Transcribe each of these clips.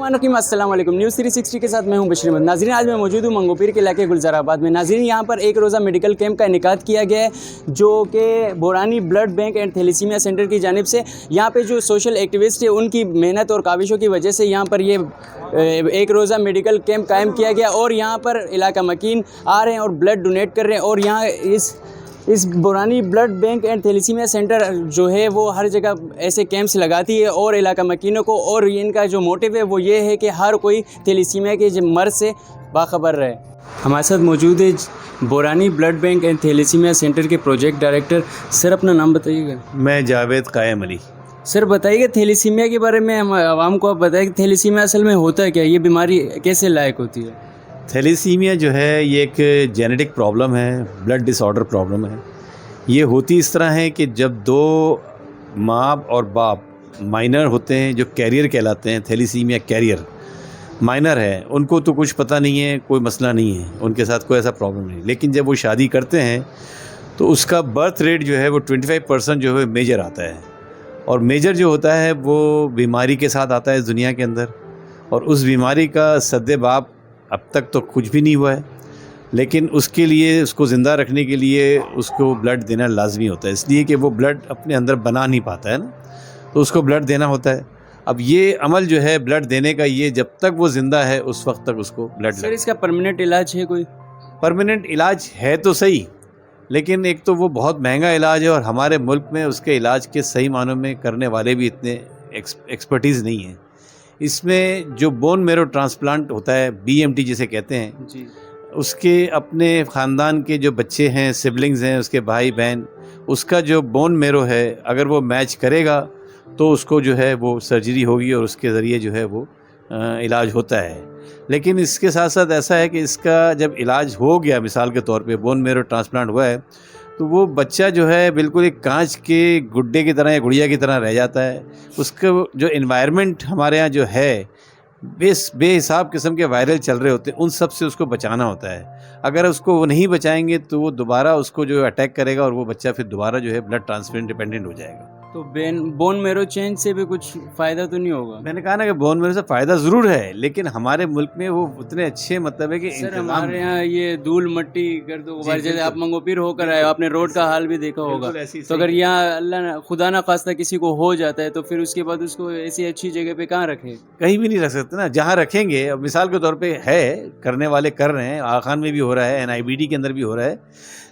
السلام علیکم، نیوز 360 کے ساتھ میں ہوں بشیر احمد۔ ناظرین، آج میں موجود ہوں منگو پیر کے علاقے گلزار آباد میں۔ ناظرین، یہاں پر ایک روزہ میڈیکل کیمپ کا انعقاد کیا گیا ہے جو کہ Burhani blood bank and thalassemia centre کی جانب سے۔ یہاں پہ جو سوشل ایکٹیوسٹ ہیں ان کی محنت اور کاوشوں کی وجہ سے یہاں پر یہ ایک روزہ میڈیکل کیمپ قائم کیا گیا، اور یہاں پر علاقہ مکین آ رہے ہیں اور بلڈ ڈونیٹ کر رہے ہیں۔ اور یہاں اس Burhani blood bank and thalassemia centre جو ہے وہ ہر جگہ ایسے کیمپس لگاتی ہے اور علاقہ مکینوں کو، اور ان کا جو موٹیو ہے وہ یہ ہے کہ ہر کوئی تھیلیسیمیا کے مرض سے باخبر رہے۔ ہمارے ساتھ موجود ہے Burhani blood bank and thalassemia centre کے پروجیکٹ ڈائریکٹر۔ سر، اپنا نام بتائیے گا۔ میں جاوید قائم علی۔ سر، بتائیے کہ تھیلیسیمیا کے بارے میں عوام کو آپ بتائیں کہ تھیلیسیمیا اصل میں ہوتا ہے کیا، یہ بیماری کیسے لائق ہوتی ہے؟ تھیلیسیمیا جو ہے یہ ایک جینیٹک پرابلم ہے، بلڈ ڈس آرڈر پرابلم ہے۔ یہ ہوتی اس طرح ہے کہ جب دو ماں اور باپ مائنر ہوتے ہیں جو کیریئر کہلاتے ہیں، تھیلیسیمیا کیریئر مائنر ہے، ان کو تو کچھ پتہ نہیں ہے، کوئی مسئلہ نہیں ہے، ان کے ساتھ کوئی ایسا پرابلم نہیں، لیکن جب وہ شادی کرتے ہیں تو اس کا برتھ ریٹ جو ہے وہ 25% جو ہے میجر آتا ہے، اور میجر جو ہوتا ہے وہ بیماری کے ساتھ آتا ہے اس دنیا کے اندر، اور اس بیماری کا سد باب اب تک تو کچھ بھی نہیں ہوا ہے، لیکن اس کے لیے اس کو زندہ رکھنے کے لیے اس کو بلڈ دینا لازمی ہوتا ہے، اس لیے کہ وہ بلڈ اپنے اندر بنا نہیں پاتا ہے نا، تو اس کو بلڈ دینا ہوتا ہے۔ اب یہ عمل جو ہے بلڈ دینے کا، یہ جب تک وہ زندہ ہے اس وقت تک اس کو بلڈ سر، اس کا پرماننٹ علاج ہے کوئی؟ پرماننٹ علاج ہے تو صحیح، لیکن ایک تو وہ بہت مہنگا علاج ہے، اور ہمارے ملک میں اس کے علاج کے صحیح معنوں میں کرنے والے بھی اتنے ایکسپرٹیز نہیں ہیں۔ اس میں جو بون میرو ٹرانسپلانٹ ہوتا ہے، BMT جسے کہتے ہیں، جی، اس کے اپنے خاندان کے جو بچے ہیں، سبلنگز ہیں، اس کے بھائی بہن، اس کا جو بون میرو ہے اگر وہ میچ کرے گا تو اس کو جو ہے وہ سرجری ہوگی اور اس کے ذریعے جو ہے وہ علاج ہوتا ہے۔ لیکن اس کے ساتھ ساتھ ایسا ہے کہ اس کا جب علاج ہو گیا، مثال کے طور پہ بون میرو ٹرانسپلانٹ ہوا ہے، تو وہ بچہ جو ہے بالکل ایک کانچ کے گڈے کی طرح یا گڑیا کی طرح رہ جاتا ہے۔ اس کا جو انوائرمنٹ ہمارے ہاں جو ہے، بے حساب قسم کے وائرل چل رہے ہوتے ہیں، ان سب سے اس کو بچانا ہوتا ہے۔ اگر اس کو وہ نہیں بچائیں گے تو وہ دوبارہ اس کو جو اٹیک کرے گا، اور وہ بچہ پھر دوبارہ جو ہے بلڈ ٹرانسفیوژن ڈیپینڈنٹ ہو جائے گا۔ تو بون میرو چینج سے بھی کچھ فائدہ تو نہیں ہوگا؟ میں نے کہا نا کہ بون میرو سے فائدہ ضرور ہے، لیکن ہمارے ملک میں وہ اتنے اچھے مطلب ہے کہ سر، ہمارے یہاں یہ دھول مٹی گرد و غبار، جیسے آپ منگو پیر ہو کر آئے، آپ نے روڈ کا حال بھی دیکھا ہوگا، تو اگر یہاں اللہ خدا نہ خواستہ کسی کو ہو جاتا ہے تو پھر اس کے بعد اس کو ایسی اچھی جگہ پہ کہاں رکھے؟ کہیں بھی نہیں رکھ سکتے نا، جہاں رکھیں گے۔ اب مثال کے طور پہ ہے، کرنے والے کر رہے ہیں، آغا خان میں بھی ہو رہا ہے، NIBD کے اندر بھی ہو رہا ہے،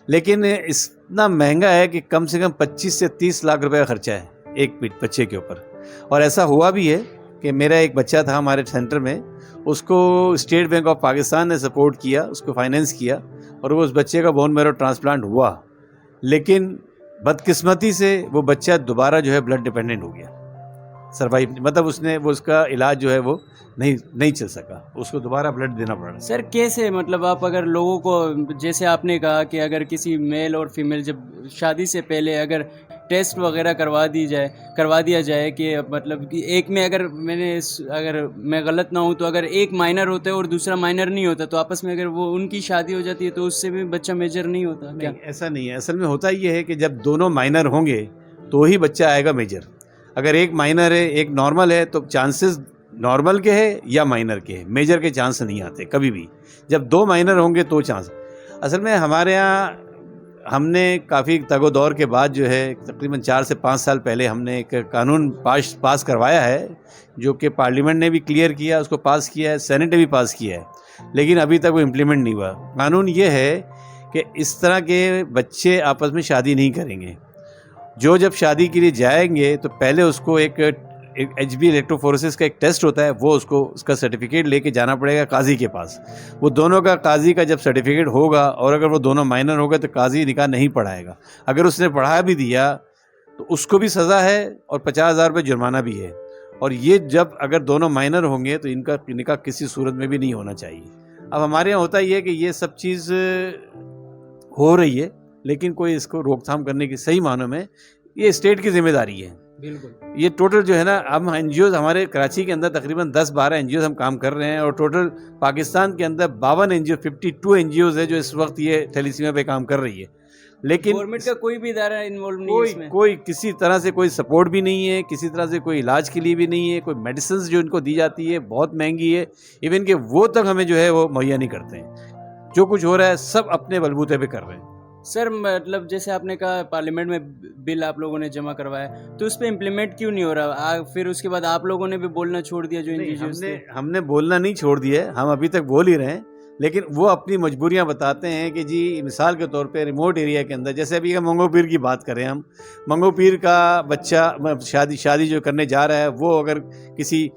لیکن اتنا مہنگا ہے کہ کم سے کم 25 سے 30 لاکھ روپے کا خرچہ ہے ایک بچے کے اوپر۔ اور ایسا ہوا بھی ہے کہ میرا ایک بچہ تھا ہمارے سینٹر میں، اس کو اسٹیٹ بینک آف پاکستان نے سپورٹ کیا، اس کو فائنینس کیا، اور وہ اس بچے کا بون میرو ٹرانسپلانٹ ہوا، لیکن بدقسمتی سے وہ بچہ دوبارہ جو ہے بلڈ ڈیپینڈنٹ ہو گیا، سروائیو، مطلب اس کا علاج جو ہے وہ نہیں چل سکا، اس کو دوبارہ بلڈ دینا پڑا۔ سر، کیسے مطلب آپ اگر لوگوں کو، جیسے آپ نے کہا کہ اگر کسی میل اور فیمیل جب شادی سے پہلے اگر ٹیسٹ وغیرہ کروا دیا جائے کہ مطلب کہ ایک میں اگر میں غلط نہ ہوں تو اگر ایک مائنر ہوتا ہے اور دوسرا مائنر نہیں ہوتا تو آپس میں اگر وہ ان کی شادی ہو جاتی ہے تو اس سے بھی بچہ میجر نہیں ہوتا کیا؟ نہیں، ایسا نہیں ہے، اصل میں ہوتا یہ ہے کہ جب دونوں مائنر ہوں گے تو ہی بچہ آئے گا میجر۔ اگر ایک مائنر ہے ایک نارمل ہے تو چانسز نارمل کے ہے یا مائنر کے ہے، میجر کے چانس نہیں آتے کبھی بھی۔ جب دو مائنر ہوں گے تو چانس۔ اصل میں ہمارے یہاں ہم نے کافی تگ و دور کے بعد جو ہے تقریباً 4 سے 5 سال پہلے ہم نے ایک قانون پاس کروایا ہے، جو کہ پارلیمنٹ نے بھی کلیئر کیا، اس کو پاس کیا ہے، سینٹ نے بھی پاس کیا ہے، لیکن ابھی تک وہ امپلیمنٹ نہیں ہوا۔ قانون یہ ہے کہ اس طرح کے بچے آپس میں شادی نہیں کریں گے۔ جو جب شادی کے لیے جائیں گے تو پہلے اس کو ایک HB الیکٹروفورسس کا ایک ٹیسٹ ہوتا ہے، وہ اس کا سرٹیفکیٹ لے کے جانا پڑے گا قاضی کے پاس۔ وہ دونوں کا قاضی کا جب سرٹیفکیٹ ہوگا، اور اگر وہ دونوں مائنر ہو گئے تو قاضی نکاح نہیں پڑھائے گا۔ اگر اس نے پڑھا بھی دیا تو اس کو بھی سزا ہے اور 50,000 روپے جرمانہ بھی ہے۔ اور یہ جب اگر دونوں مائنر ہوں گے تو ان کا نکاح کسی صورت میں بھی نہیں ہونا چاہیے۔ اب ہمارے یہاں ہوتا یہ ہے کہ یہ سب چیز ہو رہی ہے، لیکن کوئی اس کو روک تھام کرنے کی صحیح معنوں میں یہ اسٹیٹ کی ذمہ داری ہے بالکل یہ ٹوٹل جو ہے نا، ہم این جی اوز ہمارے کراچی کے اندر تقریباً 10-12 این جی اوز ہم کام کر رہے ہیں، اور ٹوٹل پاکستان کے اندر 52 این جی او 52 این جی اوز ہے جو اس وقت یہ تھیلیسیمیا پہ کام کر رہی ہے. لیکن گورنمنٹ کا کوئی بھی ادارہ انوالو نہیں ہے اس میں. کوئی کسی طرح سے کوئی سپورٹ بھی نہیں ہے، کسی طرح سے کوئی علاج کے لیے بھی نہیں ہے. کوئی میڈیسنز جو ان کو دی جاتی ہے بہت مہنگی ہے، ایون کہ وہ تک ہمیں جو ہے وہ مہیا نہیں کرتے ہیں. جو کچھ ہو رہا ہے سب اپنے بلبوتے پہ کر رہے ہیں. سر مطلب جیسے آپ نے کہا پارلیمنٹ میں بل آپ لوگوں نے جمع کروایا، تو اس پہ امپلیمنٹ کیوں نہیں ہو رہا؟ پھر اس کے بعد آپ لوگوں نے بھی بولنا چھوڑ دیا جو ہم نے بولنا نہیں چھوڑ دیا ہے، ہم ابھی تک بول ہی رہے ہیں. لیکن وہ اپنی مجبوریاں بتاتے ہیں کہ جی مثال کے طور پہ ریموٹ ایریا کے اندر، جیسے ابھی منگو پیر کی بات کریں ہم، منگو پیر کا بچہ شادی جو کرنے جا رہا ہے، وہ اگر کسی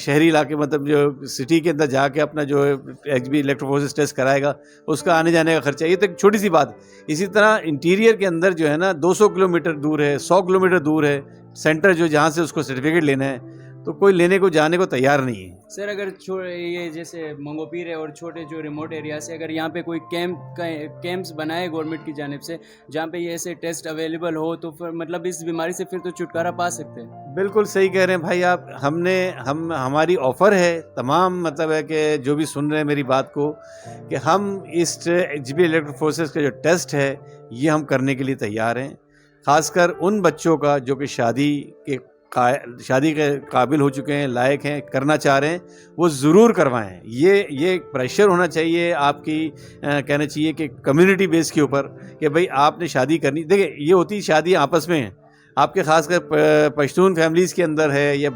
شہری علاقے مطلب جو سٹی کے اندر جا کے اپنا جو ایچ بی الیکٹروفورسس ٹیسٹ کرائے گا، اس کا آنے جانے کا خرچہ، یہ تو ایک چھوٹی سی بات. اسی طرح انٹیریئر کے اندر جو ہے نا 200 کلومیٹر دور ہے، 100 کلومیٹر دور ہے سینٹر جو جہاں سے اس کو سرٹیفکیٹ لینا ہے، تو کوئی لینے کو جانے کو تیار نہیں ہے. سر اگر یہ جیسے منگو پیر ہے اور چھوٹے جو ریموٹ ایریا سے اگر یہاں پہ کوئی کیمپس بنائے گورنمنٹ کی جانب سے جہاں پہ یہ ایسے ٹیسٹ اویلیبل ہو، تو پھر مطلب اس بیماری سے پھر تو چھٹکارا پا سکتے ہیں. بالکل صحیح کہہ رہے ہیں بھائی آپ. ہماری آفر ہے تمام مطلب ہے کہ جو بھی سن رہے ہیں میری بات کو، کہ ہم اس ایچ بی الیکٹروفورسس کا جو ٹیسٹ ہے یہ ہم کرنے کے لیے تیار ہیں. خاص کر ان بچوں کا جو کہ شادی کے قابل ہو چکے ہیں، لائق ہیں، کرنا چاہ رہے ہیں، وہ ضرور کروائیں. یہ پریشر ہونا چاہیے آپ کی، کہنا چاہیے کہ کمیونٹی بیس کے اوپر، کہ بھئی آپ نے شادی کرنی. دیکھیں یہ ہوتی شادی آپس میں ہیں، آپ کے خاص کر پشتون فیملیز کے اندر ہے، یا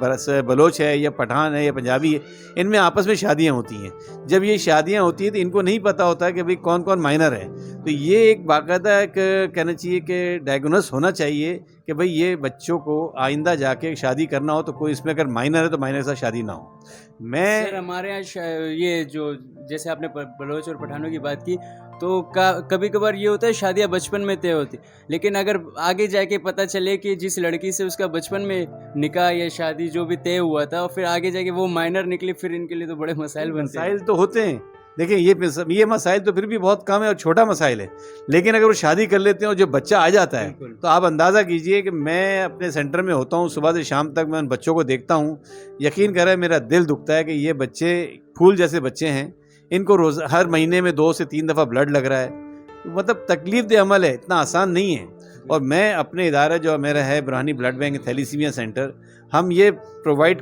بلوچ ہے، یا پٹھان ہے، یا پنجابی ہے، ان میں آپس میں شادیاں ہوتی ہیں. جب یہ شادیاں ہوتی ہیں تو ان کو نہیں پتہ ہوتا کہ بھئی کون کون مائنر ہے. تو یہ ایک باقاعدہ ایک کہنا چاہیے کہ ڈائگنوس ہونا چاہیے کہ بھئی یہ بچوں کو آئندہ جا کے شادی کرنا ہو تو کوئی اس میں اگر مائنر ہے تو مائنر کے ساتھ شادی نہ ہو. سر ہمارے یہاں یہ جو جیسے آپ نے بلوچ اور پٹھانوں کی بات کی، تو کبھی کبھار یہ ہوتا ہے شادیاں بچپن میں طے ہوتی، لیکن اگر آگے جا کے پتہ چلے کہ جس لڑکی سے اس کا بچپن میں نکاح یا شادی جو بھی طے ہوا تھا، اور پھر آگے جا کے وہ مائنر نکلی، پھر ان کے لیے تو بڑے مسائل بنتے ہیں. مسائل تو ہوتے ہیں. دیکھیں یہ مسائل تو پھر بھی بہت کم ہے اور چھوٹا مسائل ہے، لیکن اگر وہ شادی کر لیتے ہیں اور جو بچہ آ جاتا ہے تو آپ اندازہ کیجئے کہ میں اپنے سینٹر میں ہوتا ہوں، صبح سے شام تک میں ان بچوں کو دیکھتا ہوں. یقین کریں میرا دل دکھتا ہے کہ یہ بچے پھول جیسے بچے ہیں. ان کو ہر مہینے میں 2 سے 3 دفعہ بلڈ لگ رہا ہے. مطلب تکلیف دہ عمل ہے، اتنا آسان نہیں ہے. اور میں اپنے ادارہ جو میرا ہے Burhani blood bank thalassaemia centre, ہم یہ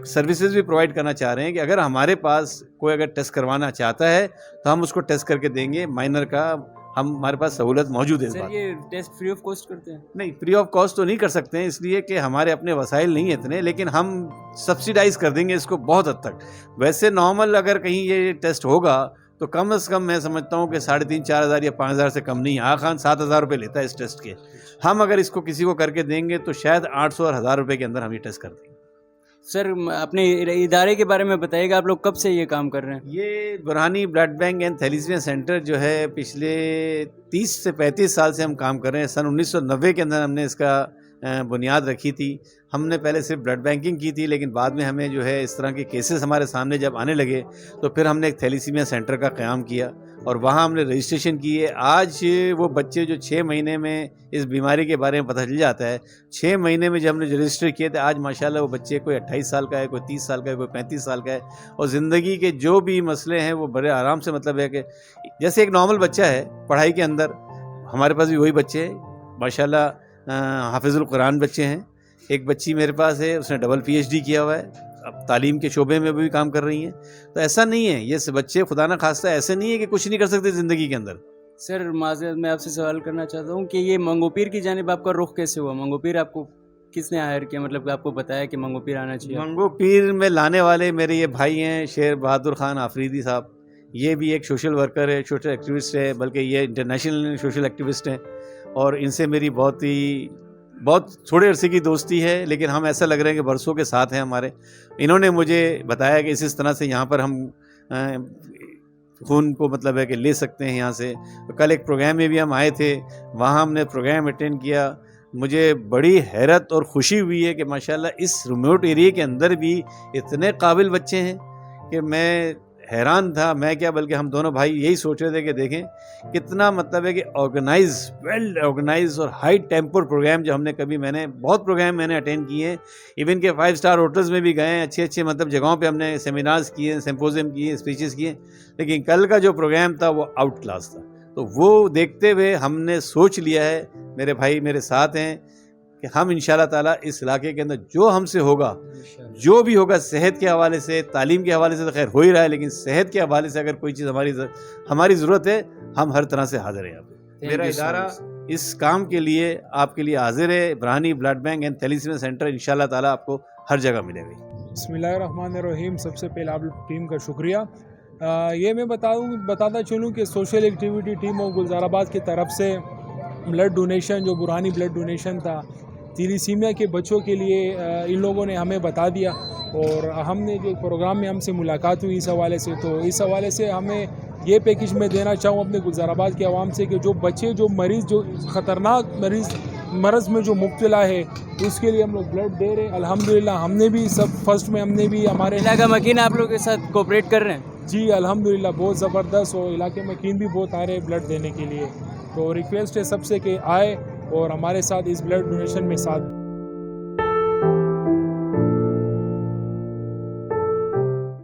سروسز بھی پرووائڈ کرنا چاہ رہے ہیں کہ اگر ہمارے پاس کوئی اگر ٹیسٹ کروانا چاہتا ہے تو ہم اس کو ٹیسٹ کر کے دیں گے. مائنر کا ہمارے پاس سہولت موجود ہے. سر یہ ٹیسٹ فری آف کاسٹ کرتے ہیں؟ نہیں، فری آف کاسٹ تو نہیں کر سکتے ہیں، اس لیے کہ ہمارے اپنے وسائل نہیں ہیں اتنے، لیکن ہم سبسیڈائز کر دیں گے اس کو بہت حد تک. ویسے نارمل اگر کہیں یہ ٹیسٹ ہوگا تو کم از کم میں سمجھتا ہوں کہ 3,500 4,000 یا 5,000 سے کم نہیں. آغا خان 7,000 روپے لیتا ہے اس ٹیسٹ کے. ہم اگر اس کو کسی کو کر کے دیں گے تو شاید 800 اور 1,000 روپے کے اندر ہم یہ ٹیسٹ کر دیں گے. سر اپنے ادارے کے بارے میں بتائیے گا، آپ لوگ کب سے یہ کام کر رہے ہیں؟ یہ Burhani blood bank and thalassemia centre جو ہے پچھلے 30 سے 35 سال سے ہم کام کر رہے ہیں. سن 1990 کے اندر ہم نے اس کا بنیاد رکھی تھی. ہم نے پہلے صرف بلڈ بینکنگ کی تھی، لیکن بعد میں ہمیں جو ہے اس طرح کے کیسز ہمارے سامنے جب آنے لگے تو پھر ہم نے ایک تھیلیسیمیا سینٹر کا قیام کیا اور وہاں ہم نے رجسٹریشن کی ہے. آج وہ بچے جو 6 مہینے میں اس بیماری کے بارے میں پتہ چل جاتا ہے، 6 مہینے میں جب ہم نے رجسٹر کیے تھے، آج ماشاءاللہ وہ بچے کوئی 28 سال کا ہے، کوئی 30 سال کا ہے، کوئی 35 سال کا ہے. اور زندگی کے جو بھی مسئلے ہیں وہ بڑے آرام سے، مطلب ہے کہ جیسے ایک نارمل بچہ ہے پڑھائی کے اندر، ہمارے پاس بھی وہی بچے ہیں ماشاءاللہ. حافظ القرآن بچے ہیں. ایک بچی میرے پاس ہے، اس نے ڈبل PhD کیا ہوا ہے، اب تعلیم کے شعبے میں بھی کام کر رہی ہیں. تو ایسا نہیں ہے، یہ بچے خدا نہ خواستہ ایسے نہیں ہے کہ کچھ نہیں کر سکتے زندگی کے اندر. سر معذرت میں آپ سے سوال کرنا چاہتا ہوں کہ یہ منگو پیر کی جانب آپ کا رخ کیسے ہوا؟ منگو پیر آپ کو کس نے ہائر کیا، مطلب کہ آپ کو بتایا کہ منگو پیر آنا چاہیے؟ منگو پیر میں لانے والے میرے یہ بھائی ہیں شیر بہادر خان آفریدی صاحب. یہ بھی ایک سوشل ورکر ہے، سوشل ایکٹیوسٹ ہے، بلکہ یہ انٹرنیشنل سوشل ایکٹیوسٹ ہیں. اور ان سے میری بہت تھوڑے عرصے کی دوستی ہے، لیکن ہم ایسا لگ رہے ہیں کہ برسوں کے ساتھ ہیں ہمارے. انہوں نے مجھے بتایا کہ اس طرح سے یہاں پر ہم خون کو مطلب ہے کہ لے سکتے ہیں یہاں سے. کل ایک پروگرام میں بھی ہم آئے تھے، وہاں ہم نے پروگرام اٹینڈ کیا. مجھے بڑی حیرت اور خوشی ہوئی ہے کہ ماشاءاللہ اس ریموٹ ایریا کے اندر بھی اتنے قابل بچے ہیں کہ میں حیران تھا میں کیا بلکہ ہم دونوں بھائی یہی سوچ رہے تھے کہ دیکھیں کتنا مطلب ہے کہ آرگنائز ویل آرگنائز اور ہائی ٹیمپر پروگرام جو ہم نے کبھی میں نے بہت پروگرام میں نے اٹینڈ کیے ہیں ایون کہ 5 اسٹار ہوٹلز میں بھی گئے ہیں اچھے مطلب جگہوں پہ ہم نے سیمینارز کیے سمپوزیم کیے اسپیچز کیے لیکن کل کا جو پروگرام تھا وہ آؤٹ کلاس تھا تو وہ دیکھتے ہوئے ہم نے سوچ لیا ہے میرے بھائی میرے ساتھ ہیں کہ ہم انشاءاللہ تعالیٰ اس علاقے کے اندر جو ہم سے ہوگا جو بھی ہوگا صحت کے حوالے سے تعلیم کے حوالے سے تو خیر ہو ہی رہا ہے لیکن صحت کے حوالے سے اگر کوئی چیز ہماری ضرورت ہے ہم ہر طرح سے حاضر ہیں یہاں پہ میرا ادارہ اس کام کے لیے آپ کے لیے حاضر ہے Burhani blood bank and thalassemia centre انشاءاللہ تعالیٰ آپ کو ہر جگہ ملے گا بسم اللہ الرحمن الرحیم سب سے پہلے آپ ٹیم کا شکریہ یہ میں بتاتا چلوں کہ سوشل ایکٹیویٹی ٹیم اور گلزار آباد کی طرف سے بلڈ ڈونیشن جو برہانی بلڈ ڈونیشن تھا تھیلیسیمیا کے بچوں کے لیے ان لوگوں نے ہمیں بتا دیا اور ہم نے جو پروگرام میں ہم سے ملاقات ہوئی اس حوالے سے تو اس حوالے سے ہمیں یہ پیکج میں دینا چاہوں اپنے گلزار آباد کے عوام سے کہ جو بچے جو مریض جو خطرناک مرض میں جو مبتلا ہے اس کے لیے ہم لوگ بلڈ دے رہے ہیں الحمدللہ ہم نے بھی سب فرسٹ میں ہم نے بھی ہمارے علاقہ مکین آپ لوگ کے ساتھ کوپریٹ کر رہے ہیں جی الحمدللہ بہت زبردست اور علاقے مکین بھی بہت آ رہے ہیں بلڈ دینے کے لیے تو ریکویسٹ ہے سب سے کہ آئے اور ہمارے ساتھ اس بلڈ ڈونیشن میں ساتھ